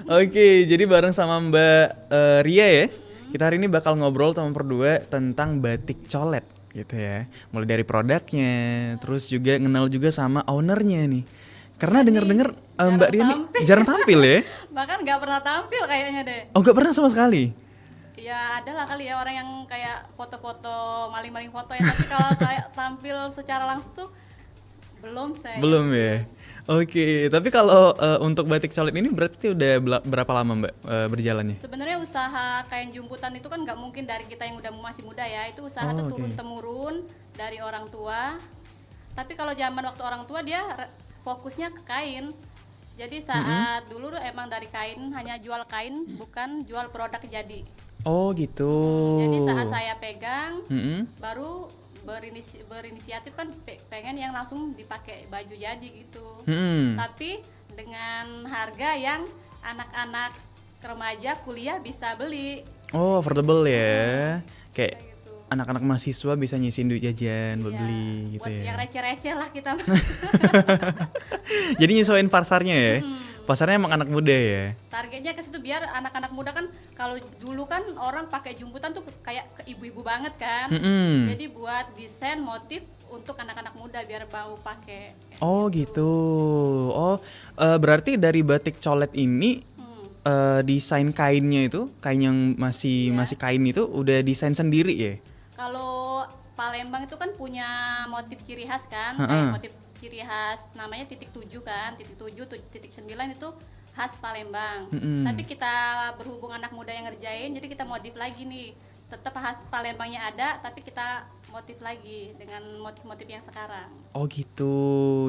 Oke, jadi bareng sama Mbak Ria ya. Kita hari ini bakal ngobrol teman berdua tentang batik colet gitu ya. Mulai dari produknya, terus juga kenal juga sama ownernya nih. Karena Iya nih, denger-denger Mbak jarang Ria nih tampil. jarang tampil ya. Bahkan nggak pernah tampil kayaknya deh. Oh, gak pernah sama sekali. Ya ada lah kali ya orang yang kayak foto-foto, maling-maling foto ya. Tapi kalau kayak tampil secara langsung tuh belum saya. Belum ya. Oke, tapi kalau untuk batik colet ini berarti udah berapa lama Mbak berjalannya? Sebenarnya usaha kain jumputan itu kan nggak mungkin dari kita yang udah masih muda ya. Itu usaha tuh Oh, oke. turun temurun dari orang tua. Tapi kalau zaman waktu orang tua dia fokusnya ke kain. Jadi saat dulu tuh emang dari kain, hanya jual kain, bukan jual produk jadi. Oh, gitu. Jadi saat saya pegang, Mm-mm. baru berinisiatif kan pengen yang langsung dipakai baju jadi gitu. Mm-mm. Tapi dengan harga yang anak-anak remaja kuliah bisa beli. Oh, affordable ya. Kayak Kayak gitu. anak-anak mahasiswa bisa nyisin duit jajan buat Iya, beli gitu buat yang ya. receh-receh lah kita. Jadi nyesuaiin pasarnya ya. Pasarnya emang anak muda ya. Targetnya ke situ biar anak-anak muda kan, kalau dulu kan orang pakai jumputan tuh kayak ke ibu-ibu banget kan. Mm-mm. Jadi buat desain motif untuk anak-anak muda biar mau pakai. Oh gitu. Oh, berarti dari batik colet ini desain kainnya itu, kain yang masih Iya. masih kain itu udah desain sendiri ya? Kalau Palembang itu kan punya motif ciri khas kan, Heeh. kayak motif ciri khas namanya titik 7 kan, titik 7, titik 9 itu khas Palembang. Mm-mm. Tapi kita berhubung anak muda yang ngerjain, jadi kita modif lagi nih. Tetap khas Palembangnya ada, tapi kita motif lagi dengan motif-motif yang sekarang. Oh gitu,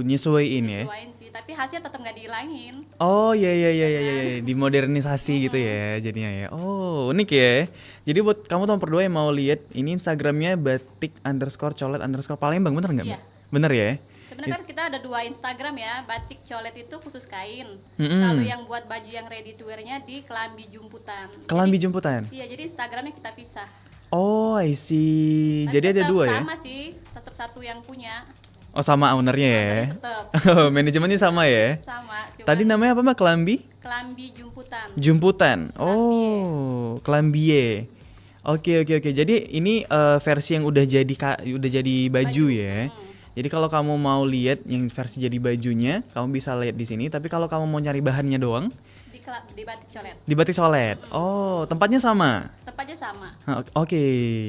nyesuaiin ya? Sesuaiin sih, tapi hasilnya tetap nggak dihilangin. Oh iya iya iya iya iya, dimodernisasi gitu ya jadinya ya. Oh unik ya. Jadi buat kamu teman berdua yang mau lihat ini Instagramnya batik underscore colet underscore Palembang, bener nggak Iya. Mbak? Bener ya? Sebenarnya kan kita ada dua Instagram ya, batik colet itu khusus kain. Mm-mm. Kalau yang buat baju yang ready to wear-nya di Kelambi Jumputan. Kelambi Jadi, jumputan. iya, jadi Instagramnya kita pisah. Oh I see. Tapi Jadi ada tetap dua ya? sama sih, tetap satu yang punya. Oh sama ownernya ya? Tapi tetap Oh, manajemennya sama ya? sama. Cuman Tadi namanya apa Mbak? Kelambi? Kelambi Jumputan. Jumputan. Kelambi. Oh, Kelambie. Oke oke oke. Jadi ini versi yang udah jadi baju ya. Jadi kalau kamu mau lihat yang versi jadi bajunya, kamu bisa lihat di sini. Tapi kalau kamu mau nyari bahannya doang, Di batik colet. di Batik Solet. Oh, tempatnya sama. Tepatnya sama. Oke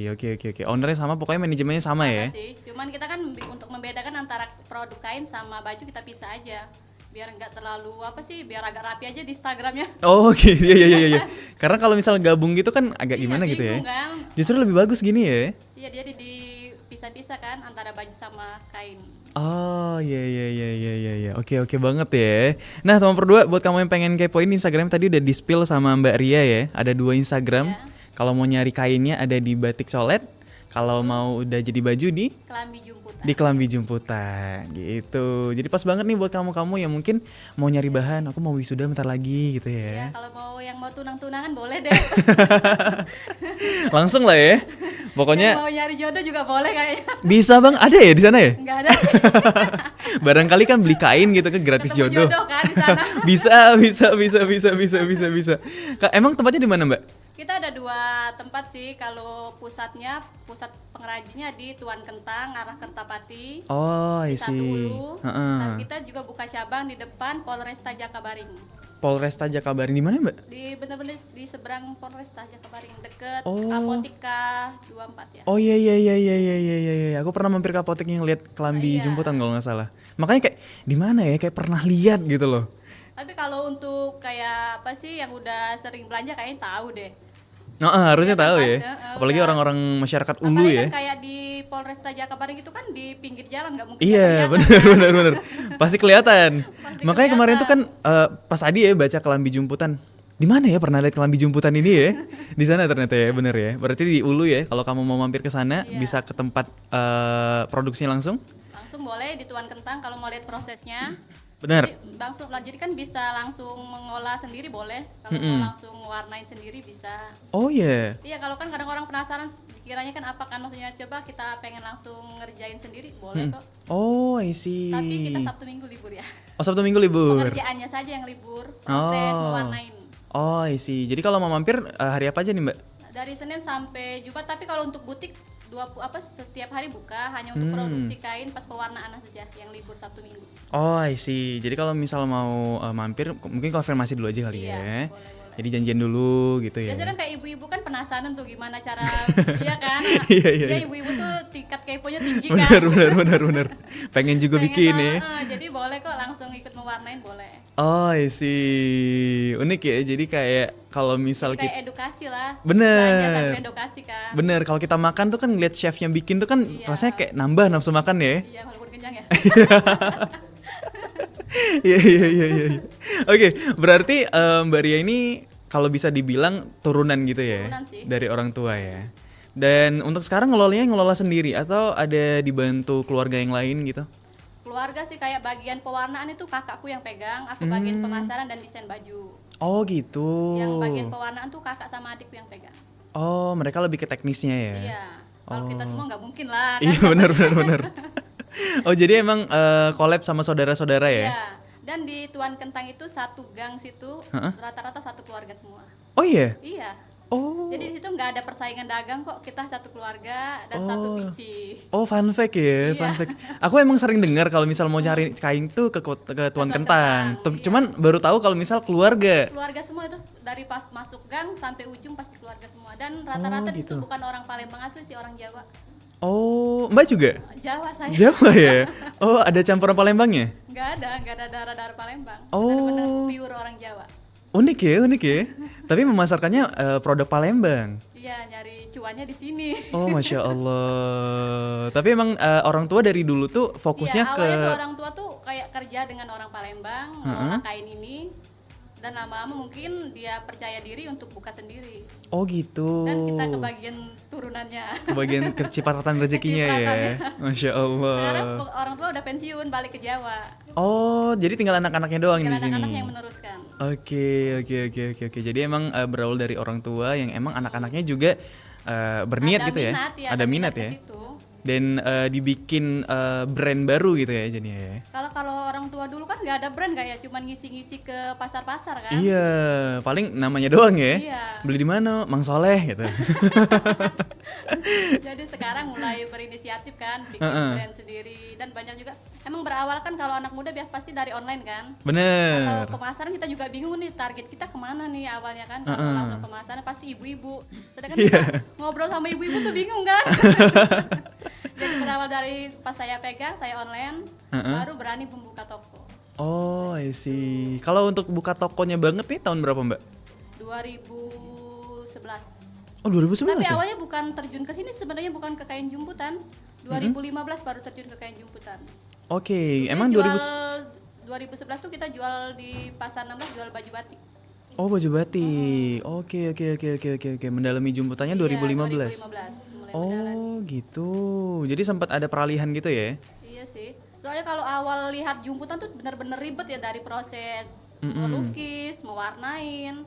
oke oke oke. Ownernya sama, pokoknya manajemennya sama ya. Sih. Cuman kita kan untuk membedakan antara produk kain sama baju kita pisah aja. Biar nggak terlalu apa sih, biar agak rapi aja di Instagramnya. Oh, oke. Iya iya iya iya. Karena kalau misal gabung gitu kan agak Iya, gimana gitu ya. bingung kan. Justru lebih bagus gini ya. Iya, dia dipisah-pisah kan antara baju sama kain. Oh iya iya iya iya iya iya. Oke oke banget ya. Nah teman berdua buat kamu yang pengen kepoin Instagram tadi udah di-spill sama Mbak Ria ya. Ada dua Instagram. Ya. Kalau mau nyari kainnya ada di Batik Colet. Kalau mau udah jadi baju Kelambi Jumputan. di Kelambi Jumputan gitu. Jadi pas banget nih buat kamu-kamu yang mungkin mau nyari bahan. Aku mau wisuda bentar lagi gitu Ya, ya. kalau mau yang mau tunang-tunangan boleh deh. Langsung lah ya. Yang Pokoknya mau nyari jodoh juga boleh kayaknya. bisa bang. Ada ya di sana ya? Enggak ada. Barangkali kan beli kain gitu kan gratis Ketemu jodoh. jodoh kan di sana. Bisa. Kak, emang tempatnya di mana, Mbak? Kita ada dua tempat sih. Kalau pusat pengrajinnya di Tuan Kentang arah Kertapati. Oh, I Di Satu see. Hulu. Heeh. Dan kita juga buka cabang di depan Polresta Jakabaring. Polresta Jakabaring di mana, Mbak? Di bener-bener di seberang Polresta Jakabaring, deket Oh. Apotika 24 ya. Oh iya iya iya iya iya iya iya. Iya. Aku pernah mampir ke apotek yang lihat Kelambi Iya. Jumputan kalau nggak salah. Makanya kayak di mana ya? Kayak pernah lihat gitu loh. Tapi kalau untuk kayak apa sih yang udah sering belanja kayaknya tahu deh. Harusnya Iya, tahu tempat, ya. Apalagi udah. orang-orang masyarakat Ulu Apalagi ya. kan kayak di Polresta Jakabaring itu kan di pinggir jalan, nggak mungkin Iya, nggak benar kelihatan kan? benar benar. Pasti kelihatan. Pasti Makanya kemarin tuh kan kelihatan. pas tadi ya baca Kelambi Jumputan. Di mana ya pernah lihat Kelambi Jumputan ini ya? Di sana ternyata ya, bener ya. Berarti di Ulu ya. Kalau kamu mau mampir ke sana Iya. bisa ke tempat produksinya langsung. Langsung boleh di Tuan Kentang kalau mau lihat prosesnya. Benar. Jadi kan bisa langsung mengolah sendiri boleh. Kalau mau langsung warnain sendiri bisa. Oh iya. Iya, kalau kan kadang orang penasaran kiranya kan apa kan, maksudnya coba kita pengen langsung ngerjain sendiri boleh kok. Oh, I see. Tapi kita Sabtu Minggu libur ya. Oh, Sabtu Minggu libur. Pengerjaannya saja yang libur, proses Oh. mewarnain. Oh, I see. Jadi kalau mau mampir hari apa aja nih, Mbak? Dari Senin sampai Jumat, tapi kalau untuk butik setiap hari buka, hanya untuk produksi kain pas pewarnaan saja yang libur Sabtu Minggu. Oh, I see. Jadi kalau misal mau mampir, mungkin konfirmasi dulu aja kali Iya, ya. boleh. Jadi janjian dulu gitu ya. Biasanya kan kayak ibu-ibu kan penasaran tuh gimana cara iya kan? Iya, iya, iya. Ibu-ibu tuh tingkat keponya tinggi Benar, kan. benar. Pengen juga Pengen bikin tahu, ya. jadi boleh kok langsung ikut mewarnain boleh. Oh, I see. Unik ya. Jadi kayak kalau misal kita Kayak edukasi lah. Bener. Belanja sambil edukasi kan. bener kalau kita makan tuh kan ngeliat chefnya bikin tuh kan Iya. rasanya kayak nambah nafsu makan ya. Iya, walaupun kenyang ya. Iya. Oke, berarti Mbak Ria ini kalau bisa dibilang turunan gitu ya Turunan sih. dari orang tua ya. Dan untuk sekarang ngelola sendiri atau ada dibantu keluarga yang lain gitu? Keluarga sih kayak bagian pewarnaan itu kakakku yang pegang, aku bagian pemasaran dan desain baju. Oh gitu. Yang bagian pewarnaan tuh kakak sama adikku yang pegang. Oh, mereka lebih ke teknisnya ya. Iya. Kalau kita semua nggak mungkin lah. Kan? Iya, benar. Oh, jadi emang collab sama saudara-saudara ya? Iya. Dan di Tuan Kentang itu satu gang situ rata-rata satu keluarga semua. Oh iya. Iya. Oh. Jadi di situ nggak ada persaingan dagang kok, kita satu keluarga dan satu misi. Oh, fun fact ya, Iya. fun fact. Aku emang sering dengar kalau misal mau cari kain tuh ke Tuan Kentang. Kentang, iya. Cuman baru tahu kalau misal keluarga. Keluarga semua itu dari pas masuk gang sampai ujung pasti keluarga semua. Dan rata-rata di situ gitu. bukan orang Palembang asli sih, orang Jawa. Oh, Mbak juga? Jawa saya. Jawa ya? Oh, ada campuran Palembangnya? Nggak ada darah-darah Palembang. Oh. Benar-benar pure orang Jawa. Unik ya. Tapi memasarkannya produk Palembang. Iya, nyari cuannya di sini. Oh, Masya Allah. Tapi emang orang tua dari dulu tuh fokusnya Iya, ke... awalnya tuh orang tua tuh kayak kerja dengan orang Palembang, mengolah kain ini. Dan lama-lama mungkin dia percaya diri untuk buka sendiri. Oh gitu. Dan kita kebagian turunannya. Kebagian cipratan rezekinya ya. Masya Allah. Sekarang orang tua udah pensiun, balik ke Jawa. Oh, jadi tinggal anak-anaknya doang Tinggal di sini. anak-anak yang meneruskan. Oke. Jadi emang berawal dari orang tua yang emang anak-anaknya juga berniat Ada gitu ya. minat, Ada minat ke ya. situ. Dan dibikin brand baru gitu ya jadinya ya. Kalau orang tua dulu kan nggak ada brand kayak cuman ngisi-ngisi ke pasar-pasar kan. Iya, paling namanya doang ya. Iya. Beli di mana? Mang Soleh gitu. Jadi sekarang mulai berinisiatif kan, bikin brand sendiri dan banyak juga. Emang berawal kan kalau anak muda biasa pasti dari online kan. Bener. Kalau pemasaran kita juga bingung nih target kita kemana nih awalnya kan. Kalau langsung pemasaran pasti ibu-ibu. Sedangkan kita ngobrol sama ibu-ibu tuh bingung kan. Jadi berawal dari pas saya pegang, saya online, baru berani membuka toko. Oh, I see. Kalau untuk buka tokonya banget nih tahun berapa, Mbak? 2011. Oh, 2011 Tapi ya? awalnya bukan terjun ke sini, sebenarnya bukan ke kain jumputan. 2015 baru terjun ke kain jumputan. Oke, Jadi emang jual 2000 2011 tuh kita jual di Pasar 16 jual baju batik. Oh, baju batik. Oke. Mendalami jumputannya 2015. 2015 mulai mendalam. Oh, gitu. Jadi sempat ada peralihan gitu ya? Iya sih. Soalnya kalau awal lihat jumputan tuh benar-benar ribet ya dari proses melukis, mewarnain.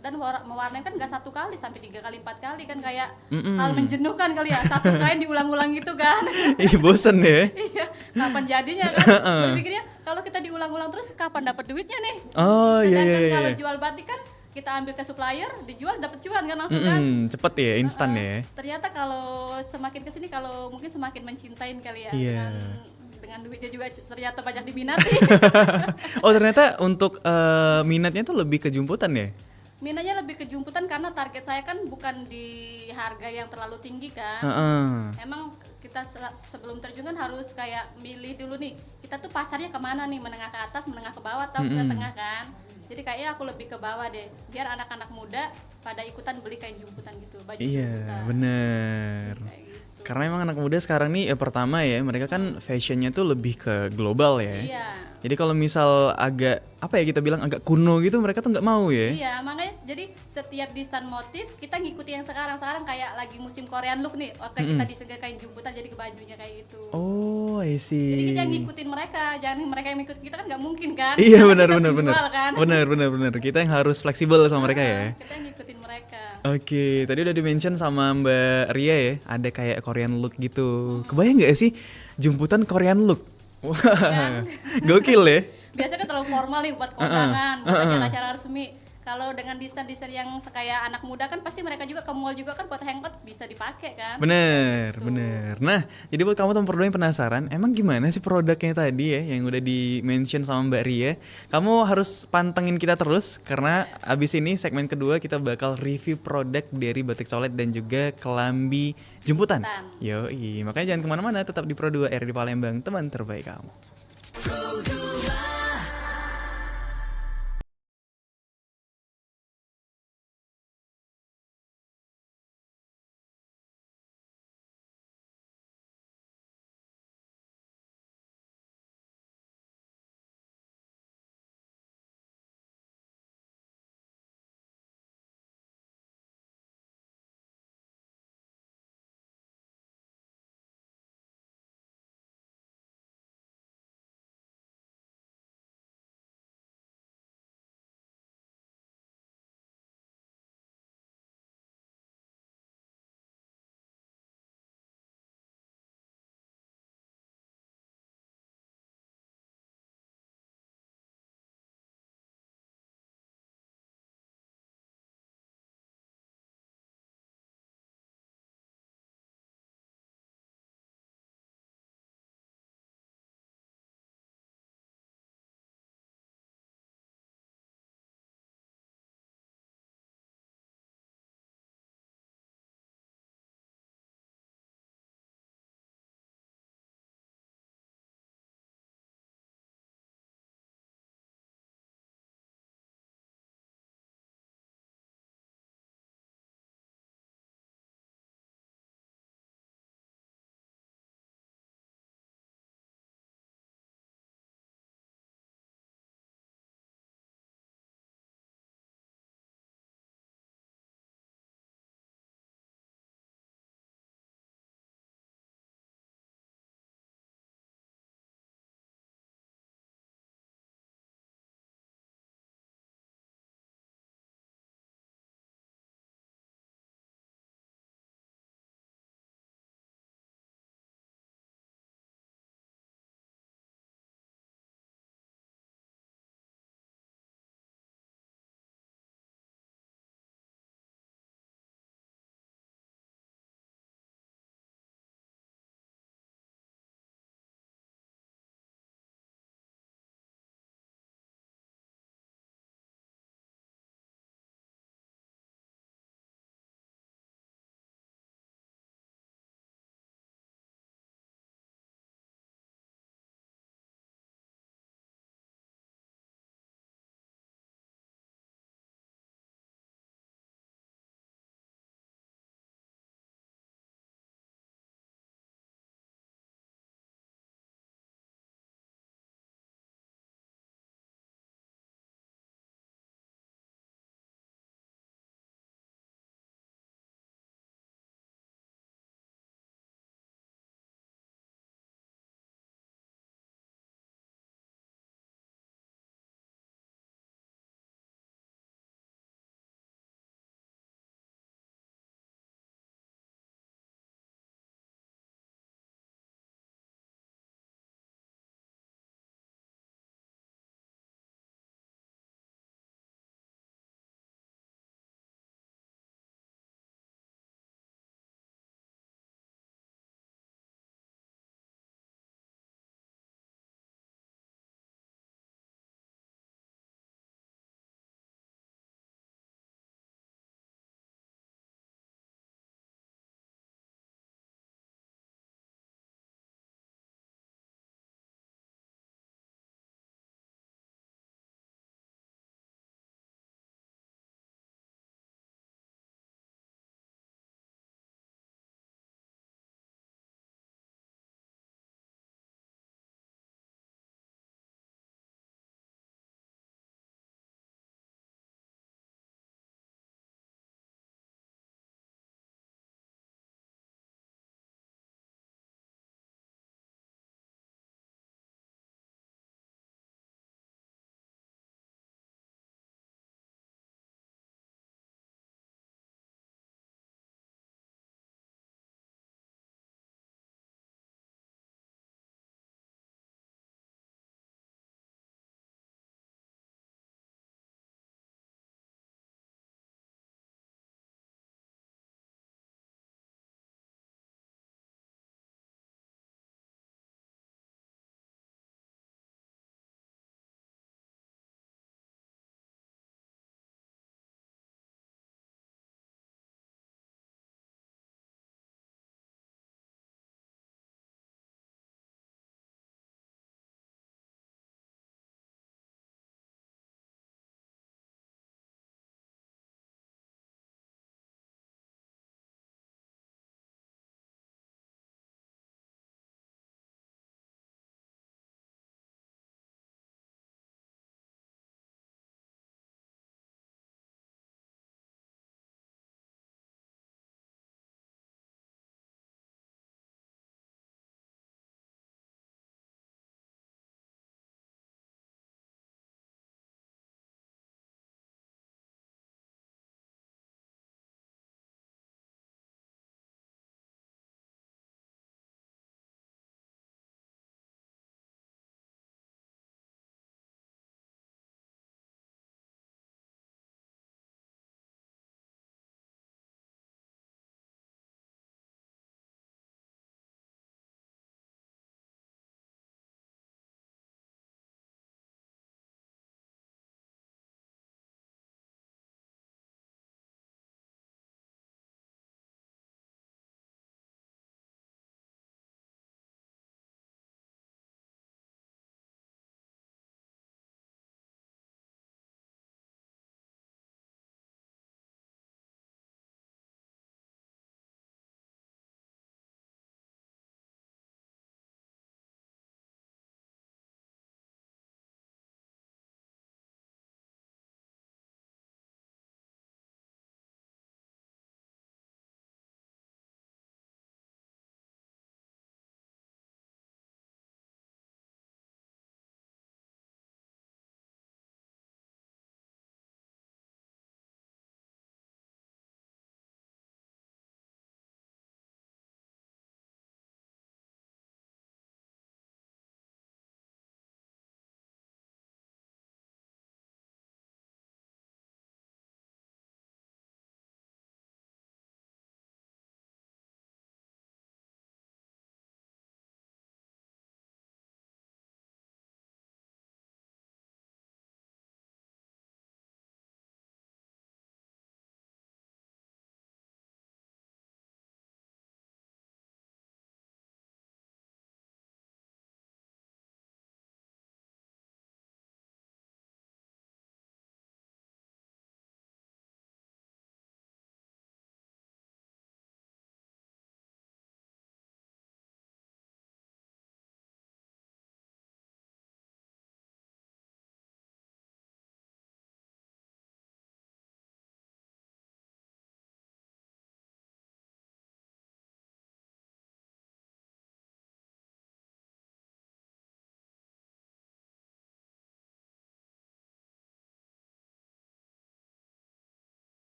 Dan mewarnain kan nggak 1 kali sampai 3 kali 4 kali kan kayak hal menjenuhkan kali ya, satu kain diulang-ulang gitu kan. Ih, bosen ya? Iya, kapan jadinya kan? Berpikirnya kalau kita diulang-ulang terus kapan dapat duitnya nih? Oh, iya. Sedangkan kalau jual batik kan kita ambil ke supplier, dijual dapat cuan kan langsung kan. Cepet ya, instan ya. Ternyata kalau semakin kesini kalau mungkin semakin mencintain kali ya Iya. dengan duitnya juga ternyata banyak diminati. Oh, ternyata untuk minatnya tuh lebih ke jumputan ya? Minatnya lebih ke jumputan karena target saya kan bukan di harga yang terlalu tinggi kan. Emang kita sebelum terjun kan harus kayak milih dulu nih, kita tuh pasarnya kemana nih, menengah ke atas, menengah ke bawah, atau ke tengah kan. Jadi kayaknya aku lebih ke bawah deh, biar anak-anak muda pada ikutan beli kain jumputan gitu, baju Iya, jumputan. bener. Kayak gitu. Karena emang anak muda sekarang nih pertama ya, mereka kan fashionnya tuh lebih ke global ya. Iya. Jadi kalau misal agak apa ya kita bilang agak kuno gitu, mereka tuh nggak mau ya. Iya, makanya jadi setiap desain motif kita ngikuti yang sekarang kayak lagi musim Korean look nih. Oke, kita desain kain jumputan jadi ke bajunya kayak gitu. Oh, I see. Jadi kita ngikutin mereka, jangan mereka yang ngikut kita kan nggak mungkin kan. Iya, Karena benar. kita penjual kan. Benar. Kita yang harus fleksibel sama mereka ya. Kita yang ngikutin mereka. Oke, tadi udah di-mention sama Mbak Ria ya, ada kayak Korean look gitu. Kebayang nggak sih jumputan Korean look? Wah, gokil ya. Biasanya kan terlalu formal nih buat kondangan, buat acara-acara resmi. Kalau dengan desain-desain yang kayak anak muda kan pasti mereka juga ke mall juga kan buat hangout bisa dipakai kan. Bener, Tuh. bener. Nah, jadi buat kamu teman berdua yang penasaran, emang gimana sih produknya tadi ya yang udah di-mention sama Mbak Ria? Kamu harus pantengin kita terus karena abis ini segmen kedua kita bakal review produk dari Batik Solid dan juga kelambi jemputan. Jemputan. Yoi, makanya jangan kemana-mana, tetap di Pro 2 R di Palembang, teman terbaik kamu.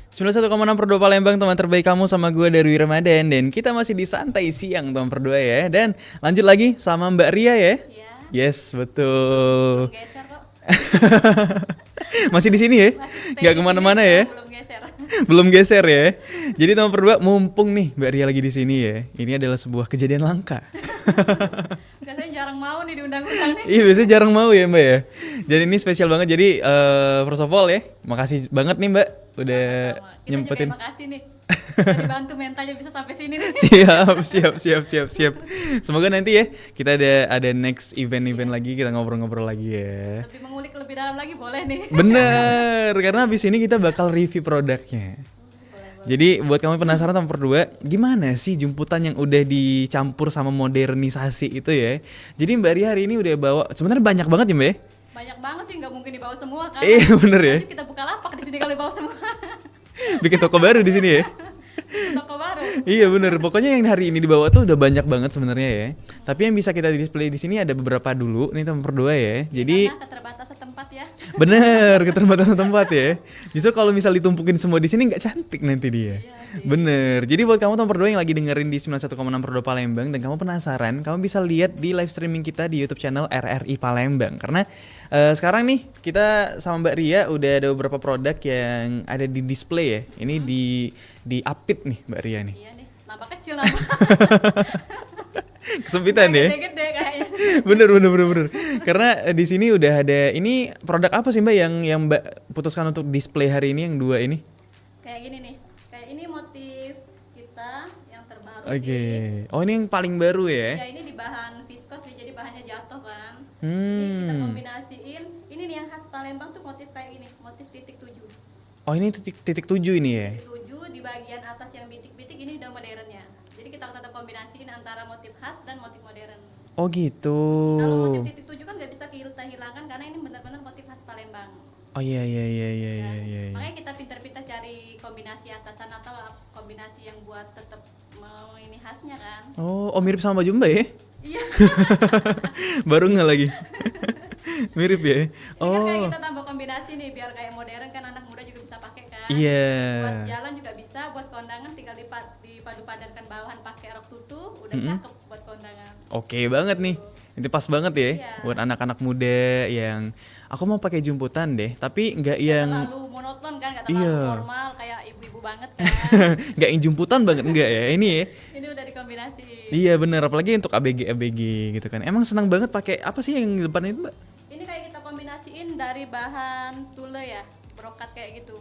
91,6 per 2 Palembang, teman terbaik kamu sama gue Darwi Ramadan. Dan kita masih di santai siang teman berdua ya. Dan lanjut lagi sama Mbak Ria ya. Iya. Yes, betul. Geser kok. Masih di sini ya? Masih stay Gak di kemana-mana sini, ya? Belum geser. Belum geser ya. Jadi teman berdua, mumpung nih Mbak Ria lagi di sini ya. Ini adalah sebuah kejadian langka. Biasanya jarang mau nih diundang-undang nih. Iya, biasanya jarang mau ya Mbak ya. Jadi ini spesial banget. Jadi first of all ya, makasih banget nih Mbak udah Sama-sama. Kita nyempetin. juga makasih nih. Udah dibantu mentalnya bisa sampai sini nih. Siap. Semoga nanti ya kita ada next event lagi, kita ngobrol-ngobrol lagi ya. Lebih mengulik lebih dalam lagi boleh nih. Bener, karena habis ini kita bakal review produknya. Jadi buat kamu penasaran sama berdua, gimana sih jemputan yang udah dicampur sama modernisasi itu ya? Jadi Mbak Ria hari ini udah bawa, sebenarnya banyak banget ya Mbak ya? Banyak banget sih, nggak mungkin dibawa semua kan. Iya bener ya, Lanjut kita buka lapak di sini kalau dibawa semua. bikin toko baru di sini ya. Toko baru. Iya bener, pokoknya yang hari ini dibawa tuh udah banyak banget sebenarnya ya. Tapi yang bisa kita display di sini ada beberapa dulu nih teman berdua ya. Jadi Karena keterbatasan tempat ya. bener, keterbatasan tempat ya. Justru kalau misal ditumpukin semua di sini nggak cantik nanti dia. Bener. Jadi buat kamu teman berdua yang lagi dengerin di 91,6 per 2 Palembang dan kamu penasaran, kamu bisa lihat di live streaming kita di YouTube channel RRI Palembang. Karena sekarang nih kita sama Mbak Ria udah ada beberapa produk yang ada di display ya. Ini di upit nih Mbak Ria nih. Iya nih, nambah kecil nambah. Kesempitan ya. Gede-gede kayaknya. Bener. Karena di sini udah ada, ini produk apa sih Mbak yang Mbak putuskan untuk display hari ini yang dua ini? Kayak gini nih. Kayak ini motif kita yang terbaru Oke. sih. Oh ini yang paling baru ya? Ya ini di bahan viskos nih, jadi bahannya jatuh kan. Hmm. Ini kita kombinasiin. Ini nih yang khas Palembang tuh motif kayak gini, motif titik 7. Oh ini titik 7 ini ya? Titik 7 di bagian atas yang bintik-bintik ini udah modernnya. Jadi kita tetap kombinasiin antara motif khas dan motif modern. Oh gitu. Kalau motif titik 7 kan nggak bisa kita hilangkan karena ini benar-benar motif khas Palembang. Oh iya. Makanya kita pintar-pintar cari kombinasi atasan atau kombinasi yang buat tetap mau ini khasnya kan. Oh mirip sama baju Mbak ya? Iya. Baru nggak lagi? Mirip ya? Ini kan kayak Oh kita tambah kombinasi nih biar kayak modern kan, anak muda juga bisa pakai kan. iya. Buat jalan juga bisa, buat kondangan tinggal dipadu padankan bawahan pakai rok tutu, udah cakep buat kondangan. Oke banget nih. Itu pas banget ya Iya. buat anak-anak muda yang aku mau pakai jumputan deh, tapi nggak yang Terlalu monoton kan, nggak terlalu Iya. formal kayak ibu-ibu banget kan. nggak yang jumputan banget enggak ya ini ya. Ini udah dikombinasi. Iya bener, apalagi untuk ABG gitu kan. Emang senang banget pakai apa sih yang di depan itu Mbak? Ini kayak kita kombinasiin dari bahan tule ya, brokat kayak gitu.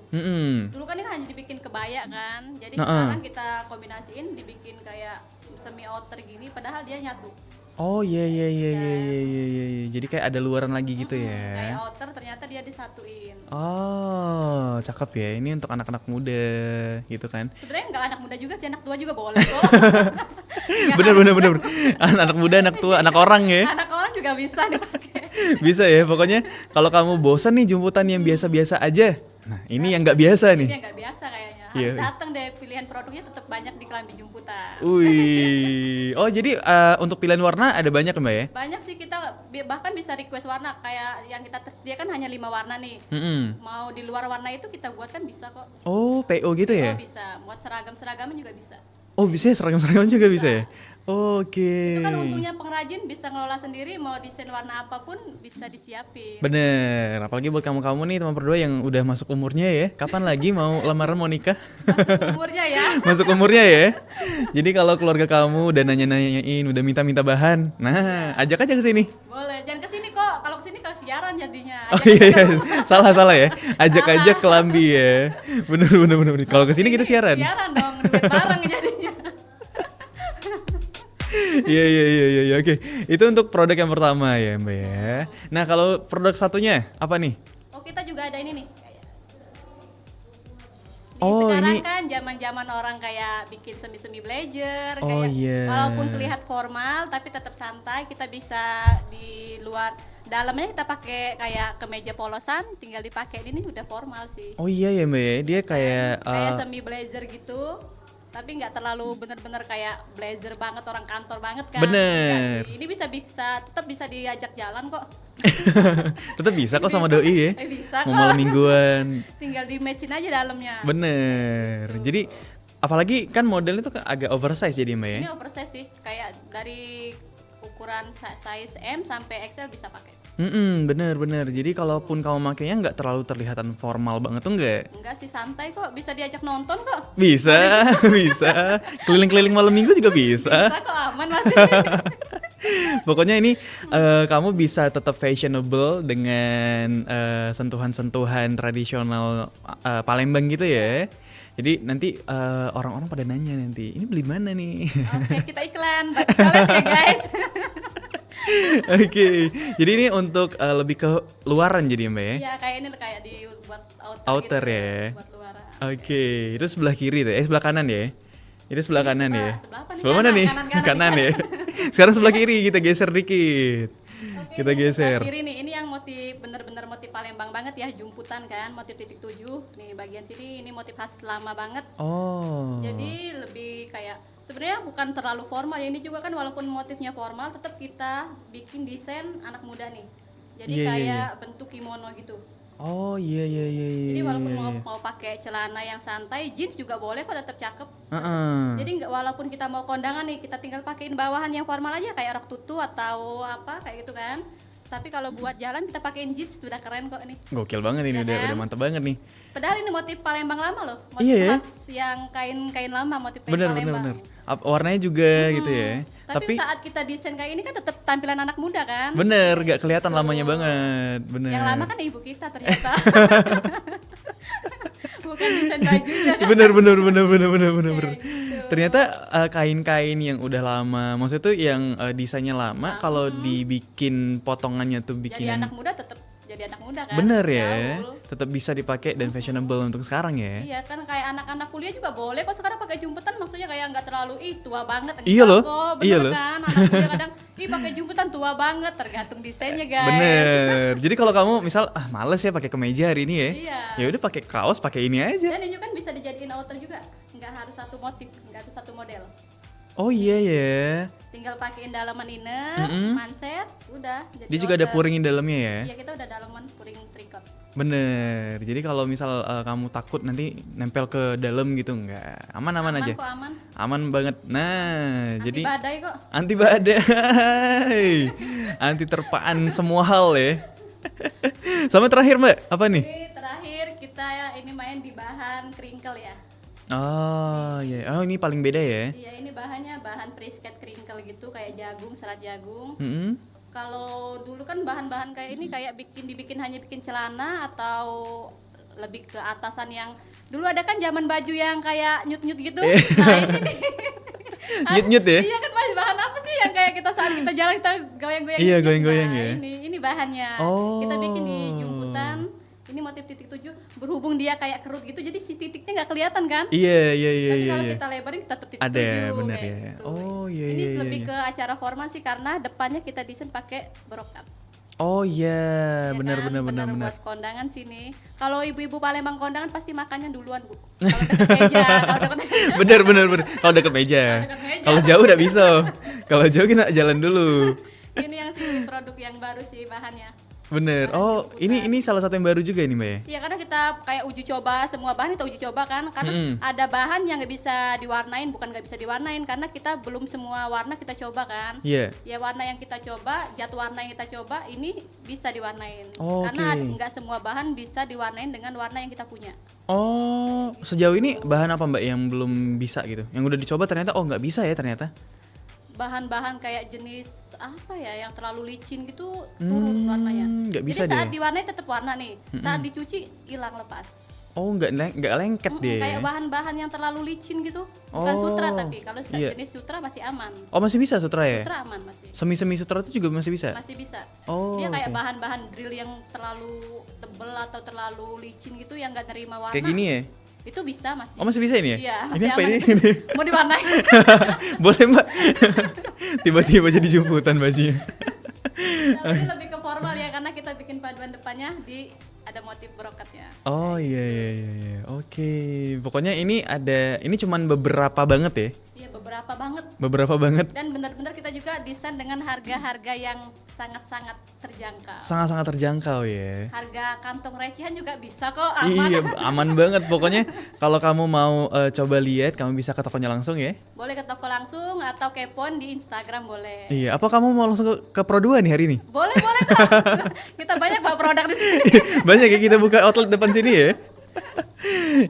Dulu kan ini hanya dibikin kebaya kan, jadi sekarang kita kombinasiin dibikin kayak semi outer gini, padahal dia nyatu. Oh iya. Jadi kayak ada luaran lagi gitu ya. Kayak outer ternyata dia disatuin. Oh, cakep ya. Ini untuk anak-anak muda gitu kan. Sebenarnya nggak anak muda juga sih, anak tua juga boleh kok. Nggak Bener. harus- Anak muda, anak tua, anak orang ya. Anak orang juga bisa dipakai. Bisa ya. Pokoknya kalau kamu bosan nih jumputan yang biasa-biasa aja. Nah, ini yang nggak biasa Ini nih. yang nggak biasa kayaknya. Iya. Harus datang deh, pilihan produknya tetap banyak di Kelambi Jumputan. Wih. Oh, jadi untuk pilihan warna ada banyak ya, Mbak ya? Banyak sih, kita bahkan bisa request warna kayak yang kita tersediakan hanya 5 warna nih. Mau di luar warna itu kita buatkan bisa kok. Oh, PO gitu ya? Oh bisa, buat seragam-seragaman juga bisa. Oh, bisa ya? Seragam-seragam juga bisa ya? Oke. Itu kan untungnya pengrajin bisa ngelola sendiri, mau desain warna apapun bisa disiapin. Bener, apalagi buat kamu-kamu nih teman berdua yang udah masuk umurnya ya. Kapan lagi mau lamaran mau nikah? Masuk umurnya ya. Masuk umurnya ya. Jadi kalau keluarga kamu udah nanya-nanyain, udah minta-minta bahan, nah ajak aja ke sini. Boleh, jangan kesini kok. Kalau kesini ke siaran jadinya. Oh iya, salah ya. Ajak-ajak Kelambi ya. Bener. Kalau ke sini kita siaran. Siaran dong, duit bareng jadinya. Iya. Oke, itu untuk produk yang pertama ya Mbak ya. Nah kalau produk satunya apa nih? Oh kita juga ada ini nih. Oh, Sekarang ini- kan zaman-zaman orang kayak bikin semi-semi blazer, Oh, kayak iya. walaupun terlihat formal tapi tetap santai, kita bisa di luar dalamnya kita pakai kayak kemeja polosan, tinggal dipakai ini udah formal sih. Oh iya ya Mbak ya, dia kayak Kayak semi blazer gitu. Tapi nggak terlalu bener-bener kayak blazer banget orang kantor banget kan. Bener. Nggak sih. Ini tetap bisa diajak jalan kok. Tetap bisa kok sama doi ya. Bisa Mau kok. malam mingguan. Tinggal di matchin aja dalamnya. Bener. Jadi apalagi kan modelnya tuh agak oversize jadi Mbak ya. Ini oversize sih, kayak dari ukuran size M sampai XL bisa pakai. Bener. Jadi kalaupun kamu makainya nggak terlalu terlihatan formal banget tuh nggak? Enggak sih, santai kok, bisa diajak nonton kok. Bisa, bisa. Keliling-keliling malam minggu juga bisa. Bisa kok, aman masih. Pokoknya ini kamu bisa tetap fashionable dengan sentuhan-sentuhan tradisional Palembang gitu ya. Jadi nanti orang-orang pada nanya nanti, ini beli mana nih? Oke, kita iklan, buat kalian ya guys. Oke, jadi ini untuk lebih ke luaran jadi Mbak ya? Iya, kayak ini kayak di buat Outer gitu, ya? buat luaran. Oke, itu sebelah kiri tuh, sebelah kanan ya? Itu sebelah Ini kanan ya? sebelah apa nih? Sebelah mana Kanan, nih? kanan, Kanan ya? Sekarang sebelah kiri, kita geser dikit. Oke, Kita ini geser. sebelah kiri nih, ini yang bener-bener motif Palembang banget ya, jumputan kan, motif titik 7. Nih bagian sini ini motif khas lama banget. Oh. Jadi lebih kayak sebenarnya bukan terlalu formal ya, ini juga kan walaupun motifnya formal tetap kita bikin desain anak muda nih. Jadi Iya, iya, kayak bentuk kimono gitu. Oh iya. Jadi walaupun mau pakai celana yang santai, jeans juga boleh kok, tetap cakep. Heeh. Jadi nggak, walaupun kita mau kondangan nih, kita tinggal pakein bawahan yang formal aja kayak rok tutu atau apa kayak gitu kan. Tapi kalau buat jalan kita pakein jeans, udah keren kok nih. Gokil banget ini, Ya udah kan? mantep banget nih. Padahal ini motif Palembang lama loh, motif Iya ya? khas yang kain lama, motif kain Bener. Palembang. Warnanya juga gitu ya. Tapi saat kita desain kayak ini kan tetap tampilan anak muda kan. Bener, gak kelihatan lamanya banget. Bener. Yang lama kan ibu kita ternyata. Bukan desain bajunya kan. Bener. Kayak gitu. Ternyata kain-kain yang udah lama, maksudnya tuh yang desainnya lama, kalau dibikin potongannya tuh Jadi bikinan anak muda tetap jadi anak muda kan. bener ya, Gaul. tetap bisa dipakai dan fashionable untuk sekarang ya. Iya kan, kayak anak-anak kuliah juga boleh kok sekarang pakai jumpetan, maksudnya kayak nggak terlalu tua banget. Iya Enggak loh, kok, iya bener loh. kan, anak kuliah kadang pakai jumpetan tua banget, tergantung desainnya guys. Bener. Jadi kalau kamu misal males ya pakai kemeja hari ini ya, Iya. ya udah pakai kaos, pakai ini aja. Dan ini kan bisa dijadiin outer juga, nggak harus satu motif, nggak harus satu model. Oh iya ya. Tinggal pakein dalaman inner, manset, udah. Jadi Dia juga ada outer. puring di dalamnya ya. Iya, kita udah dalaman puring tricot. Bener. Jadi kalau misal kamu takut nanti nempel ke dalam gitu nggak, aman aja. Kok aman. Aman banget. Nah, Anti jadi badai kok. anti badai, anti terpaan semua hal ya. Sama terakhir Mbak, apa nih? Ini terakhir kita ini main di bahan crinkle ya. Oh iya, oh ini paling beda ya. Iya, ini bahannya bahan pre-skate crinkle gitu, kayak jagung, serat jagung. Mm-mm. Kalau dulu kan bahan-bahan kayak ini kayak dibikin hanya bikin celana atau lebih ke atasan yang dulu ada kan zaman baju yang kayak nyut-nyut gitu. Nah, ini nih. Nyut-nyut ya? Iya kan, bahan apa sih yang kayak kita saat kita jalan kita goyang-goyang. Iya, nyut-nyut? goyang-goyang Nah, ya. Ini bahannya. Oh. Kita bikin di jumputan. Ini motif titik 7, berhubung dia kayak kerut gitu, jadi si titiknya nggak kelihatan kan? Iya. Tapi kalau kita lebarin kita tetap titik Ada, 7 bener kayak ya. gitu. Oh, iya, Ini iya, lebih iya. ke acara formal sih, karena depannya kita desain pakai brokat. Oh iya, Ya benar kan? benar. Buat kondangan sini. Kalau ibu-ibu Palembang kondangan pasti makannya duluan, Bu. Kalau deket meja, kalau deket meja. Bener. Kalau deket meja. deket meja. Kalau jauh udah bisa. Kalau jauh kita jalan dulu. Ini yang sih produk yang baru sih bahannya. Bener. Oh, ini salah satu yang baru juga ini Mbak ya? Iya, karena kita kayak uji coba semua bahan, kita uji coba kan, karena ada bahan yang nggak bisa diwarnain, bukan nggak bisa diwarnain, karena kita belum semua warna kita coba kan. Iya. Ya warna yang kita coba, jatuh warna yang kita coba ini bisa diwarnain. Oh, karena oke. nggak semua bahan bisa diwarnain dengan warna yang kita punya. Oh, sejauh ini bahan apa Mbak yang belum bisa gitu? Yang udah dicoba ternyata nggak bisa ya ternyata? Bahan-bahan kayak jenis apa ya yang terlalu licin gitu turun warnanya. nggak bisa Jadi saat deh. diwarnai tetap warna nih. Saat dicuci hilang lepas. Oh, nggak lengket deh. Kayak bahan-bahan yang terlalu licin gitu. Bukan Oh, sutra, tapi kalau iya. jenis sutra masih aman. Oh, masih bisa sutra ya? Sutra aman masih. Semi sutra itu juga masih bisa? Masih bisa. Oh, Dia kayak oke. bahan-bahan drill yang terlalu tebel atau terlalu licin gitu yang nggak nerima warna. Kayak gini ya? Itu bisa masih. Oh, masih bisa ini ya? Iya, Ini masih apa aman ini? itu. Mau diwarnai. Boleh Mbak? Tiba-tiba jadi jumputan bajunya. Kalau ini lebih ke formal ya, karena kita bikin paduan depannya di ada motif brokatnya. Oh iya iya iya, iya. Oke. Pokoknya ini cuman beberapa banget ya. Iya, beberapa banget. Beberapa banget. Dan benar-benar kita juga desain dengan harga-harga yang sangat-sangat terjangkau. Sangat-sangat terjangkau ya. Harga kantong recehan juga bisa kok, aman. Iya, aman banget. Pokoknya kalau kamu mau coba lihat, kamu bisa ke tokonya langsung ya. Boleh ke toko langsung atau kepoin di Instagram boleh. Iya, apa kamu mau langsung ke Pro 2 nih hari ini? Boleh, boleh tuh. Kita banyak Pak produk di sini. Banyak ya kita buka outlet depan sini ya.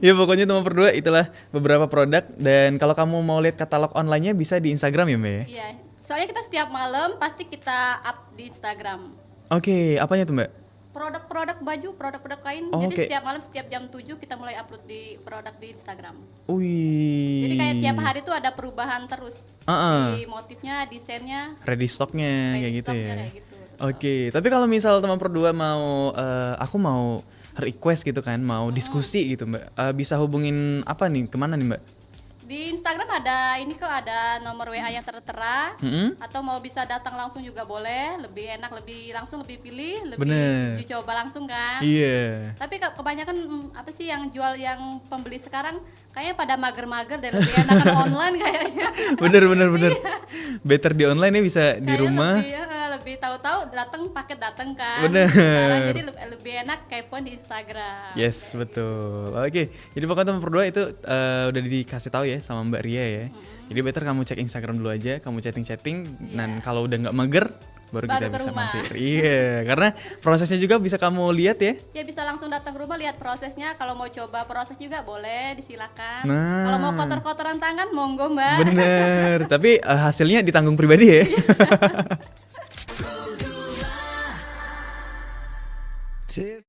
Ya pokoknya teman berdua itulah beberapa produk, dan kalau kamu mau lihat katalog online-nya bisa di Instagram ya Mbak ya? Iya, soalnya kita setiap malam pasti kita up di Instagram. Oke, apanya tuh Mbak? Produk-produk baju, produk-produk kain. Oh, Jadi oke. setiap malam setiap jam 7 kita mulai upload di produk di Instagram. Wih. Jadi kayak tiap hari tuh ada perubahan terus. Heeh. Di motifnya, desainnya, Ready stocknya kayak ready gitu stocknya ya. kayak gitu. Oke, tapi kalau misal teman berdua mau aku mau request gitu kan, mau diskusi gitu Mbak, bisa hubungin apa nih, kemana nih Mbak? Di Instagram ada ini kok, ada nomor WA yang tertera. Mm-mm. Atau mau bisa datang langsung juga boleh, lebih enak, lebih langsung, lebih pilih, lebih Bener. dicoba langsung kan. Iya. Tapi kebanyakan apa sih yang jual, yang pembeli sekarang kayaknya pada mager-mager dan lebih enakan online kayaknya. Bener bener bener. Better di online ya, bisa di Kayaknya rumah. lebih tahu-tahu datang paket datang kan. Bener. Sekarang jadi lebih enak kepoin di Instagram. Yes, betul. Oke, jadi pokoknya teman berdua itu udah dikasih tahu ya sama Mbak Ria ya. Jadi better kamu cek Instagram dulu aja, kamu chatting-chatting, dan kalau udah nggak mager, baru kita Baru ke bisa rumah. mampir. Iya, karena prosesnya juga bisa kamu lihat ya. Ya bisa langsung datang ke rumah lihat prosesnya. Kalau mau coba proses juga boleh, disilakan. Nah. Kalau mau kotor-kotoran tangan monggo Mbak. Bener, tapi hasilnya ditanggung pribadi ya. Tip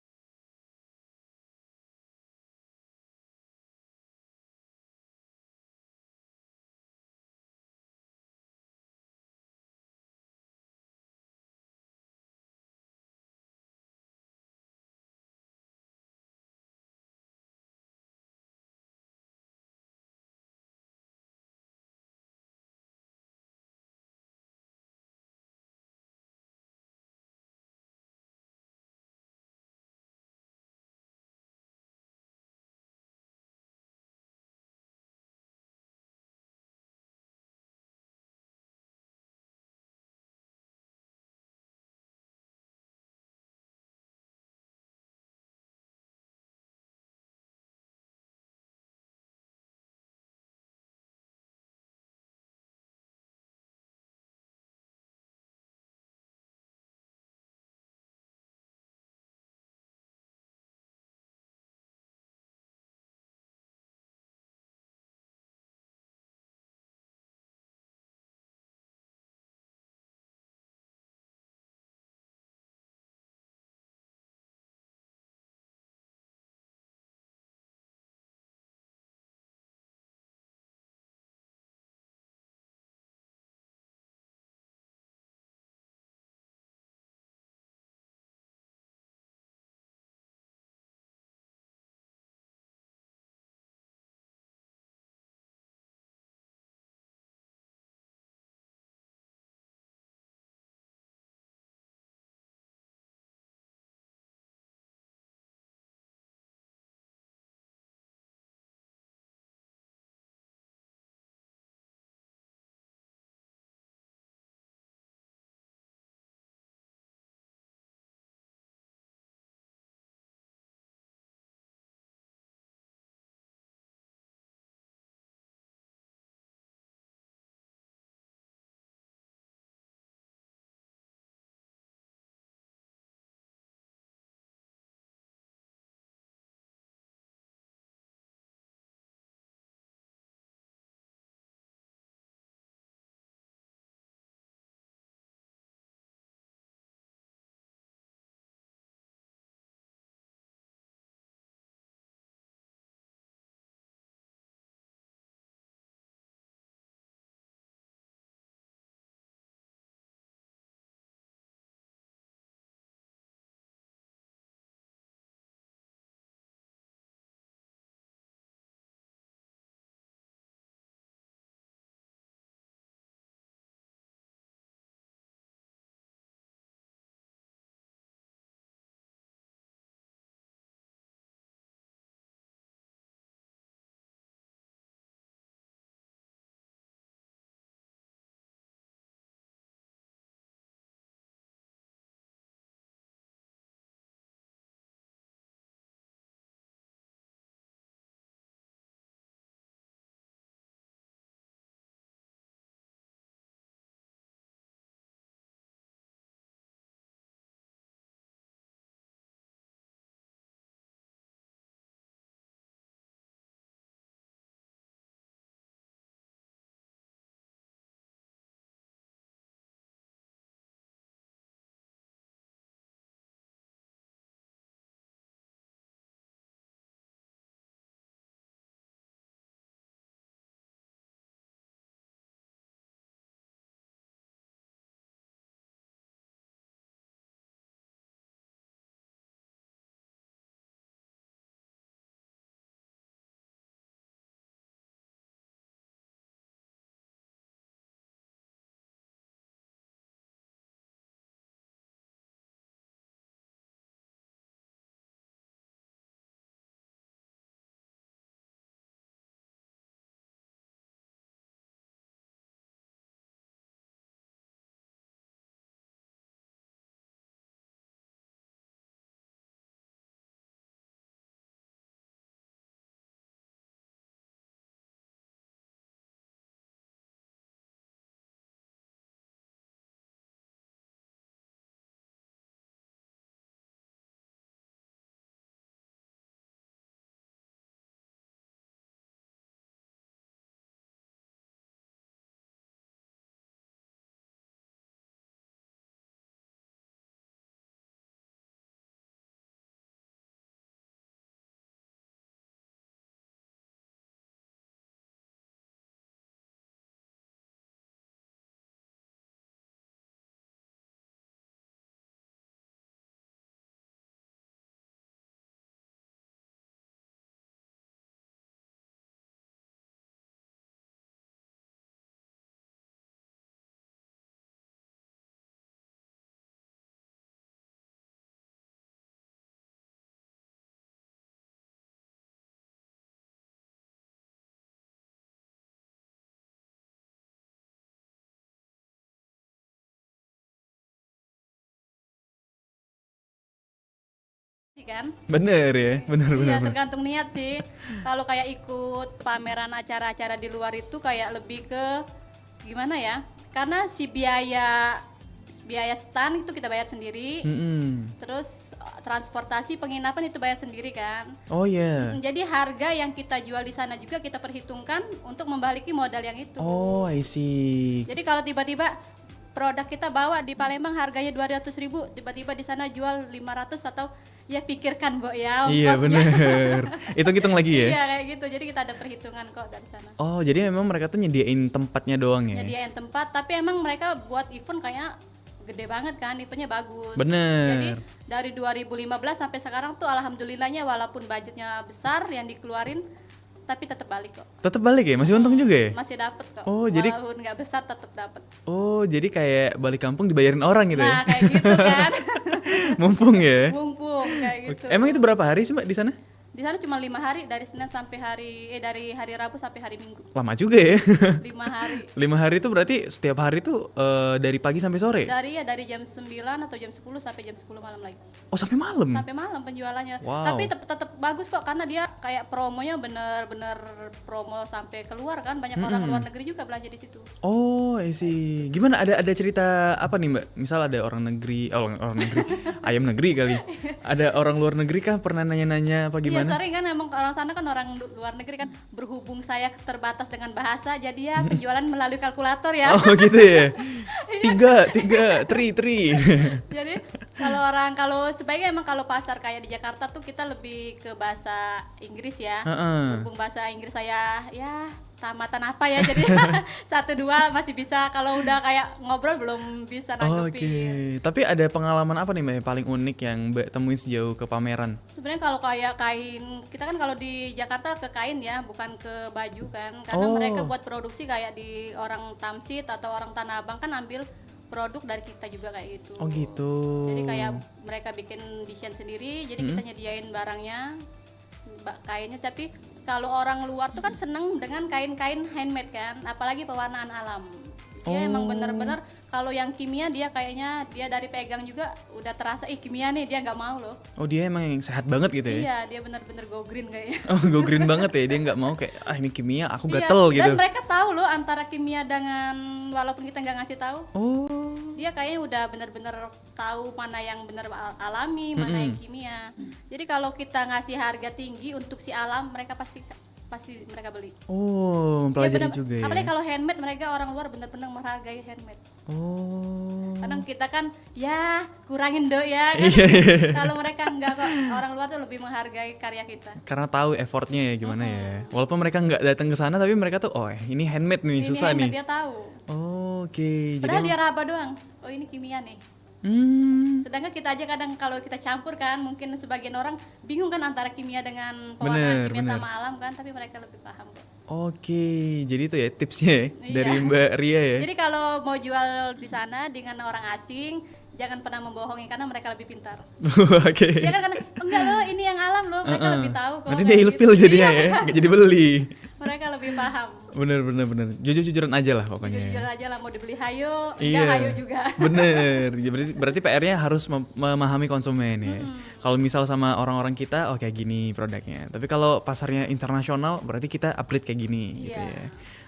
kan. Bener ya, bener bener. Iya, bener. tergantung niat sih. Kalau kayak ikut pameran acara-acara di luar itu kayak lebih ke gimana ya? Karena si biaya stand itu kita bayar sendiri. Terus transportasi penginapan itu bayar sendiri kan. Oh iya. Jadi harga yang kita jual di sana juga kita perhitungkan untuk membaliki modal yang itu. Oh, I see. Jadi kalau tiba-tiba produk kita bawa di Palembang harganya 200.000, tiba-tiba di sana jual 500 atau ya pikirkan, Mbok ya. Iya ongkosnya. bener. Hitung-hitung lagi ya. Iya kayak gitu. Jadi kita ada perhitungan kok dari sana. Oh, jadi memang mereka tuh nyediain tempatnya doang ya. Nyediain tempat, tapi emang mereka buat event kayak gede banget kan, eventnya bagus. Bener. Jadi dari 2015 sampai sekarang tuh alhamdulillahnya walaupun budgetnya besar yang dikeluarin, tapi tetap balik kok. Tetap balik ya, masih untung juga ya. Masih dapet kok. Oh, jadi- walaupun nggak besar tetap dapet. Oh, jadi kayak balik kampung dibayarin orang gitu Nah ya. kayak gitu kan, Mumpung ya. mumpung kayak gitu. Emang itu berapa hari sih Mbak di sana? Di sana cuma 5 hari dari Senin sampai dari hari Rabu sampai hari Minggu. Lama juga ya. 5 hari. 5 hari itu berarti setiap hari tuh dari pagi sampai sore? Dari jam 9 atau jam 10 sampai jam 10 malam lagi. Oh, sampai malam? Sampai malam penjualannya. Wow. Tapi tetap bagus kok karena dia kayak promonya bener-bener promo sampai keluar kan. Banyak orang luar negeri juga belanja di situ. Oh, I see. Gimana, ada cerita apa nih Mbak? Misal ada orang negeri, orang negeri, ayam negeri kali. Ada orang luar negeri kah pernah nanya-nanya apa Iya gimana? sering kan emang orang sana kan orang luar negeri kan, berhubung saya terbatas dengan bahasa jadi ya penjualan melalui kalkulator ya. Oh gitu ya. tiga, three. Jadi kalau sebaiknya emang kalau pasar kayak di Jakarta tuh kita lebih ke bahasa Inggris ya. Heeh. Berhubung bahasa Inggris saya ya tamatan apa ya jadi 1-2 masih bisa, kalau udah kayak ngobrol belum bisa Oke. nanggepin. Tapi ada pengalaman apa nih Mbak yang paling unik yang Mbak temuin sejauh ke pameran? Sebenarnya kalau kayak kain, kita kan kalau di Jakarta ke kain ya, bukan ke baju kan. Karena Oh. mereka buat produksi kayak di orang Tamsit atau orang Tanah Abang kan ambil produk dari kita juga kayak gitu. Oh gitu. Jadi kayak mereka bikin desain sendiri, jadi kita nyediain barangnya, kainnya. Tapi kalau orang luar tuh kan seneng dengan kain-kain handmade kan, apalagi pewarnaan alam. Dia emang bener-bener kalau yang kimia dia kayaknya dia dari pegang juga udah terasa kimia nih, dia nggak mau loh. Oh dia emang yang sehat banget gitu ya? Iya, dia bener-bener go green kayaknya. Oh go green banget ya, dia nggak mau kayak ini kimia aku Iya, gatel gitu. dan mereka tahu loh antara kimia dengan, walaupun kita nggak ngasih tahu, Oh. dia kayaknya udah bener-bener tahu mana yang bener alami, mana yang kimia. Jadi kalau kita ngasih harga tinggi untuk si alam, mereka pasti mereka beli. Oh, mempelajari Iya, juga ya. Apalagi kalau handmade, mereka orang luar bener-bener menghargai handmade. Oh. Kadang kita kan ya kurangin do ya kan. Iya. Kalau mereka enggak kok, orang luar tuh lebih menghargai karya kita. Karena tahu effortnya ya gimana ya. Walaupun mereka nggak datang ke sana tapi mereka tuh ini handmade nih, Ini susah handmade nih. dia tahu. Oh, oke. Padahal Jadi dia raba doang. Oh ini kimia nih. Sedangkan kita aja kadang kalau kita campur kan, mungkin sebagian orang bingung kan antara kimia dengan pewarnaan kimia bener. sama alam kan, tapi mereka lebih paham kok. Oke, jadi itu ya tipsnya ya Iya. dari Mbak Ria ya. Jadi kalau mau jual di sana dengan orang asing, jangan pernah membohongi karena mereka lebih pintar. Oke. Ya kan, karena enggak loh, ini yang alam loh, mereka lebih tahu kok. Nanti kayak dia ilfil gitu. jadinya Iya, ya, nggak jadi beli. mereka lebih paham. Bener. Jujur-jujuran aja lah Jujur pokoknya. aja lah, mau dibeli hayo, enggak Iya. hayo juga. Bener. Ya, berarti PR-nya harus memahami konsumen ya. Kalau misal sama orang-orang kita, kayak gini produknya. Tapi kalau pasarnya internasional, berarti kita upgrade kayak gini gitu Iya. ya.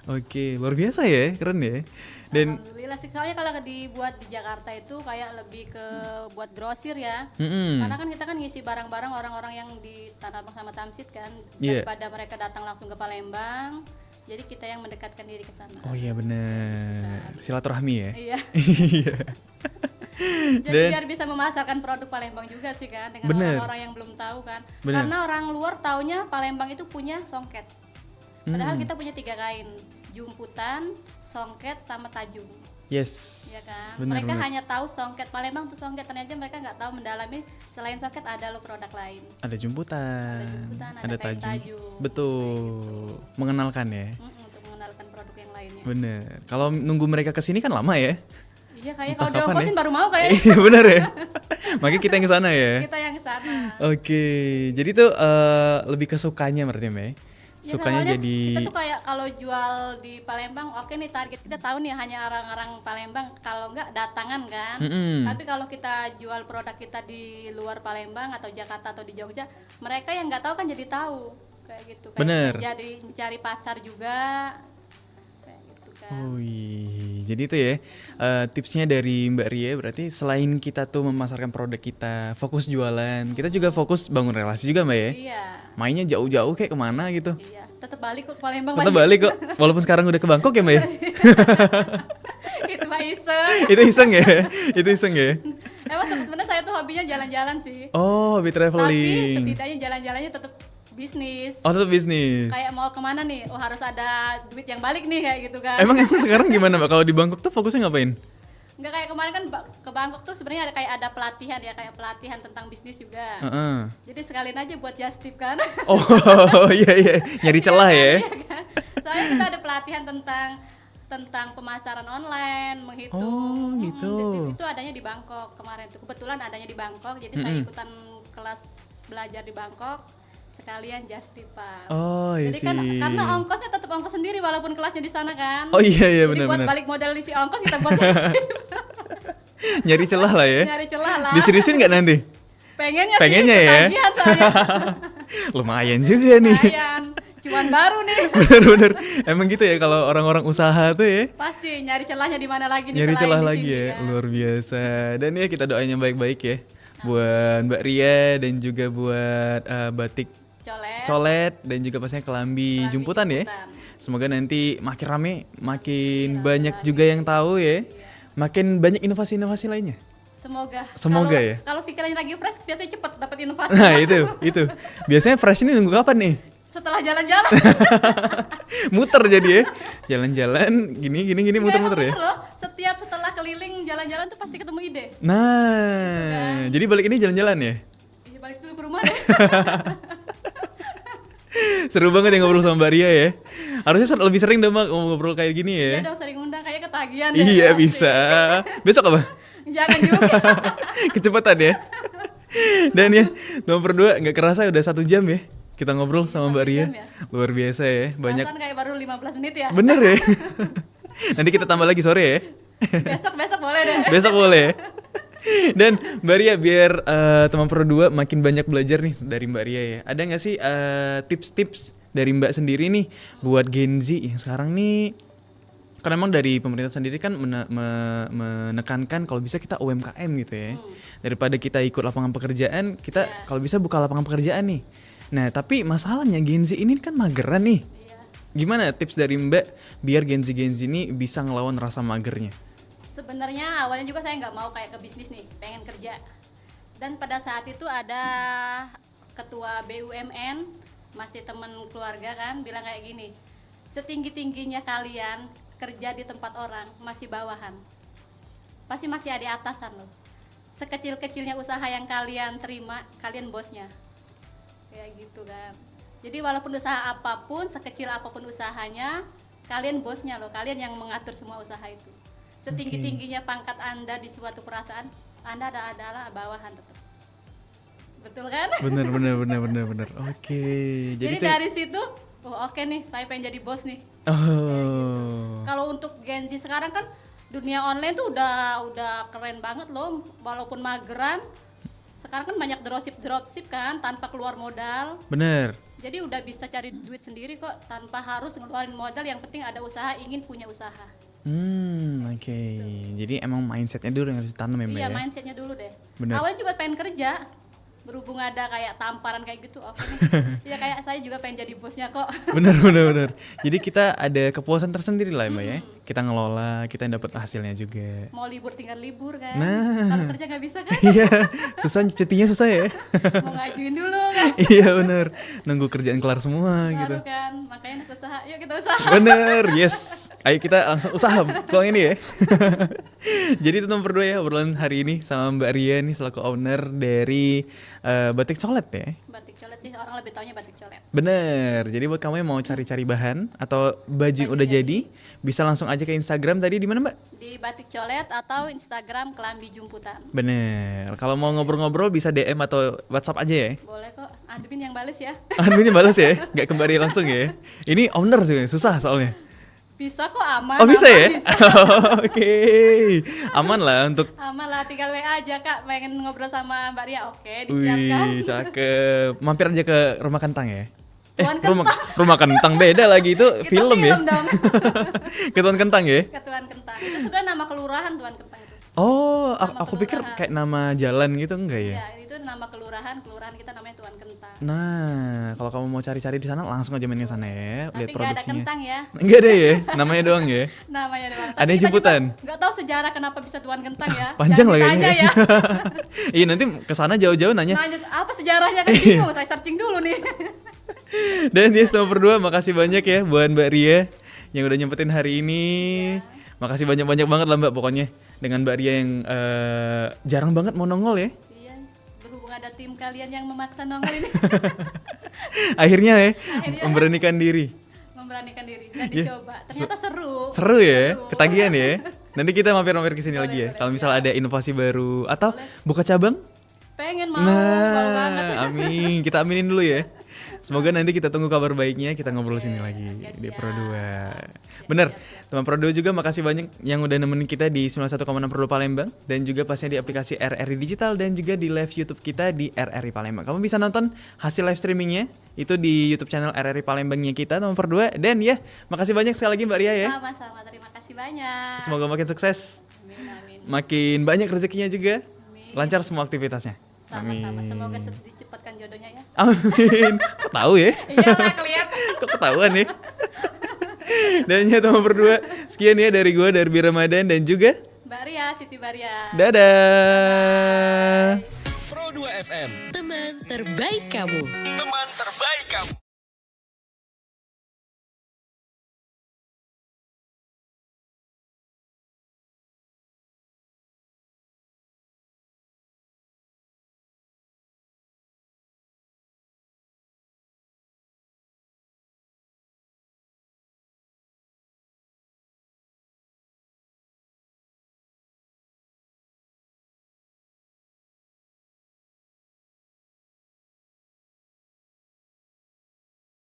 Oke, luar biasa ya, keren ya. Dan Alhamdulillah sih, soalnya kalau dibuat di Jakarta itu kayak lebih ke buat grosir ya. mm-mm. Karena kan kita kan ngisi barang-barang orang-orang yang di Tanah Abang sama Tamsit kan, Iya. daripada mereka datang langsung ke Palembang. Jadi kita yang mendekatkan diri ke sana. Oh iya bener, silaturahmi ya. Iya. Iya. Jadi Dan- biar bisa memasarkan produk Palembang juga sih kan, dengan Bener. orang-orang yang belum tahu kan. Bener. Karena orang luar taunya Palembang itu punya songket. Padahal kita punya 3 kain, jumputan, songket, sama tajung. Yes. Ya kan? Bener, Mereka bener. hanya tahu songket Palembang tuh songket, ternyata mereka nggak tahu mendalami selain songket ada lo produk lain. Ada jumputan, ada kain tajung. Betul. Mengenalkan ya. Untuk mengenalkan produk yang lainnya. Bener. Kalau nunggu mereka kesini kan lama ya. Iya kayak Entah kalau kapan diongkosin ya. baru mau kayak Iya bener ya. Makanya kita yang kesana ya. kita yang ke sana. Oke, jadi tuh lebih ke sukanya berarti Mbak. Ya, sukanya soalnya jadi kita tuh kayak kalau jual di Palembang, oke nih target kita tahu nih hanya orang-orang Palembang, kalau enggak datangan kan. Mm-mm. Tapi kalau kita jual produk kita di luar Palembang atau Jakarta atau di Jogja, mereka yang nggak tahu kan jadi tahu kayak gitu. Kayak Bener. jadi mencari pasar juga kayak gitu kan. Wih, jadi itu ya tipsnya dari Mbak Ria berarti selain kita tuh memasarkan produk kita, fokus jualan, kita juga fokus bangun relasi juga Mbak ya. Iya, Mainnya jauh-jauh kayak kemana gitu. iya. Tetap balik kok ke Palembang. Tetap Mbak. balik kok, walaupun sekarang udah ke Bangkok ya Mbak ya. Itu mah iseng. Itu iseng ya, itu iseng ya. Emang sebenarnya saya tuh hobinya jalan-jalan sih. Oh, hobi Tapi traveling. setidaknya jalan-jalannya tetap bisnis. Oh, tetap bisnis. Kayak mau kemana nih? Oh harus ada duit yang balik nih kayak gitu kan. Emang sekarang gimana Mbak? Kalau di Bangkok tuh fokusnya ngapain? Nggak kayak kemarin kan ke Bangkok tuh sebenarnya ada kayak ada pelatihan ya, kayak pelatihan tentang bisnis juga. Heeh. Jadi sekalian aja buat just tip kan. Oh, iya iya, nyari celah ya. Iya kan? Soalnya kita ada pelatihan tentang pemasaran online, menghitung. Oh, gitu. Itu adanya di Bangkok kemarin tuh. Kebetulan adanya di Bangkok, jadi saya ikutan kelas belajar di Bangkok sekalian just tipan. Oh, iya Jadi sih. kan karena ongkosnya tetap ongkos sendiri walaupun kelasnya di sana kan. Oh iya iya Jadi buat benar-benar. balik modal isi ongkos kita buat just tip. Nyari celah lah ya. Nyari celah lah. Diseriusin nggak nanti? Pengennya ya? sih, ketagihan soalnya. Lumayan juga nih. Lumayan. Cuman baru nih. Bener-bener. Emang gitu ya kalau orang-orang usaha tuh ya. Pasti nyari celahnya di mana lagi nih Nyari selain celah di lagi sini ya. kan. Luar biasa. Dan ya kita doain yang baik-baik ya. Buat Mbak Ria dan juga buat batik colet dan juga pastinya kelambi jumputan ya. Semoga nanti makin rame, makin banyak juga yang tahu ya. Makin banyak inovasi-inovasi lainnya. Semoga ya. Kalau pikirannya lagi fresh biasanya cepet dapat inovasi. Nah itu. Biasanya fresh ini nunggu kapan nih? Setelah jalan-jalan. Muter jadi ya. Jalan-jalan gini muter-muter ya. Bener loh, setiap setelah keliling jalan-jalan tuh pasti ketemu ide. Nah, jadi balik ini jalan-jalan ya. Iya balik dulu ke rumah deh. Seru banget ya ngobrol sama Mbak Ria ya. Harusnya lebih sering dong Mbak ngobrol kayak gini Iya ya. dong sering undang kayak ketagihan ya. Iya Asik. bisa. Besok apa? Jangan juga. Kecepatan ya. Dan ya, nomor 2 nggak kerasa udah 1 jam ya. Kita ngobrol sama Mbak 1 Ria. jam ya. Luar biasa ya. Banyak. Perasaan kayak baru 15 menit ya. Bener ya. Nanti kita tambah lagi sore ya. Besok boleh deh. Besok boleh ya. Dan Mbak Ria biar teman Pro 2 makin banyak belajar nih dari Mbak Ria ya. Ada nggak sih tips-tips dari Mbak sendiri nih buat Gen Z yang sekarang nih? Kan emang dari pemerintah sendiri kan menekankan kalau bisa kita UMKM gitu ya. Daripada kita ikut lapangan pekerjaan, kita kalau bisa buka lapangan pekerjaan nih. Nah, tapi masalahnya Gen Z ini kan mageran nih. Gimana tips dari Mbak biar Gen Z ini bisa ngelawan rasa magernya? Sebenarnya awalnya juga saya nggak mau kayak ke bisnis nih, pengen kerja. Dan pada saat itu ada ketua BUMN, masih teman keluarga kan, bilang kayak gini, setinggi-tingginya kalian kerja di tempat orang, masih bawahan. Pasti masih ada atasan loh. Sekecil-kecilnya usaha yang kalian terima, kalian bosnya. Kayak gitu kan. Jadi walaupun usaha apapun, sekecil apapun usahanya, kalian bosnya loh, kalian yang mengatur semua usaha itu. Setinggi-tingginya pangkat Anda di suatu perasaan, Anda adalah bawahan tetap. Betul kan? Bener. Oke. Jadi dari situ, oke nih, saya pengen jadi bos nih. Oh. Kalau untuk Gen Z sekarang kan dunia online tuh udah keren banget loh, walaupun mageran. Sekarang kan banyak dropship kan tanpa keluar modal. Bener. Jadi udah bisa cari duit sendiri kok tanpa harus ngeluarin modal, yang penting ada usaha, ingin punya usaha. Oke. Jadi emang mindsetnya dulu yang harus ditanam ya Mbak Iya, ya? mindsetnya dulu deh. Bener. Awalnya juga pengen kerja, berhubung ada kayak tamparan kayak gitu, oke nih. Ya kayak saya juga pengen jadi bosnya kok. Bener. Jadi kita ada kepuasan tersendiri lah ya Mbak ya. Kita ngelola, kita dapat hasilnya juga. Mau libur tinggal libur kan. Nah. Kalau kerja nggak bisa kan. Iya, cutinya susah ya. Mau ngajuin dulu kan. Iya bener, nunggu kerjaan kelar semua gitu. Baru kan, makanya usaha, yuk kita usaha. Bener, yes. Ayo kita langsung usaha peluang ini ya. Jadi itu nomor 2 ya obrolan hari ini sama Mbak Ria nih selaku owner dari Batik Colet ya. Batik colet sih orang lebih taunya batik colet. Bener, jadi buat kamu yang mau cari-cari bahan atau baju yang udah jadi, bisa langsung aja ke Instagram tadi di mana Mbak? Di batik colet atau Instagram Kelambi Jumputan. Bener, kalau mau ngobrol-ngobrol bisa DM atau WhatsApp aja ya. Boleh kok, admin yang bales ya. Adminnya balas ya, nggak kembali langsung ya. Ini owner sih, susah soalnya. Bisa kok, aman. Oh bisa aman, ya? Bisa. Oke, aman lah untuk. Aman lah, tinggal WA aja Kak, pengen ngobrol sama Mbak Ria, oke disiapkan. Wih, cakep. Mampir aja ke Rumah Kentang ya. Tuan Rumah Kentang beda lagi itu Kita film ya. dong. Ke Tuan Kentang ya. Ke Tuan Kentang. Itu sebenarnya nama kelurahan Tuan Kentang itu. Oh, Nama aku pikir kelurahan. kayak nama jalan gitu enggak ya? Iya, itu nama kelurahan kita namanya Tuan Kentang. Nah, kalau kamu mau cari-cari di sana langsung aja main ke sana ya, Tapi lihat nggak ada produksinya. kentang ya. Enggak ada ya, namanya doang ya. Namanya doang. Ada yang jemputan? Nggak tahu sejarah kenapa bisa Tuan Kentang ya. Panjang lah Jangan kayaknya. ditanya ya. Iya, nanti ke sana jauh-jauh nanya. Nanya apa sejarahnya kan bingung, saya searching dulu nih. Dan yes, nomor 2, makasih banyak ya buat Mbak Ria yang udah nyempetin hari ini. Makasih banyak-banyak banget lah Mbak pokoknya dengan Mbak Ria yang jarang banget mau nongol ya. Iya, berhubung ada tim kalian yang memaksa nongol ini. Akhirnya ya Akhirnya. memberanikan diri. Memberanikan diri dan Iya. dicoba. Ternyata seru. Seru ya, Seru. ketagihan ya. Nanti kita mampir-mampir ke sini Boleh, lagi ya. boleh, Kalau misal ada inovasi baru atau buka cabang. Pengen mau banget. Nah, amin. Kita aminin dulu ya. Semoga nanti kita tunggu kabar baiknya, kita ngobrol sini lagi oke, di siap. Pro 2. Bener, teman Pro 2 juga makasih banyak yang udah nemenin kita di 91,6 Pro 2 Palembang dan juga pastinya di aplikasi RRI Digital dan juga di live YouTube kita di RRI Palembang. Kamu bisa nonton hasil live streamingnya itu di YouTube channel RRI Palembangnya kita teman Pro 2. Dan ya, makasih banyak sekali lagi Mbak Ria ya. Sama-sama, terima kasih banyak. Semoga makin sukses, Amin, amin. makin banyak rezekinya juga, Amin. lancar semua aktivitasnya. Sama-sama, semoga dicepatkan jodohnya ya. Amin. Kok tahu ya? Iyalah kelihatan. Kok ketahuan ya? Dan ya teman berdua, sekian ya dari gue, dari Ramadan dan juga Mbak Ria, Siti Baria. dadah. Pro 2 FM, Teman terbaik kamu. teman terbaik kamu.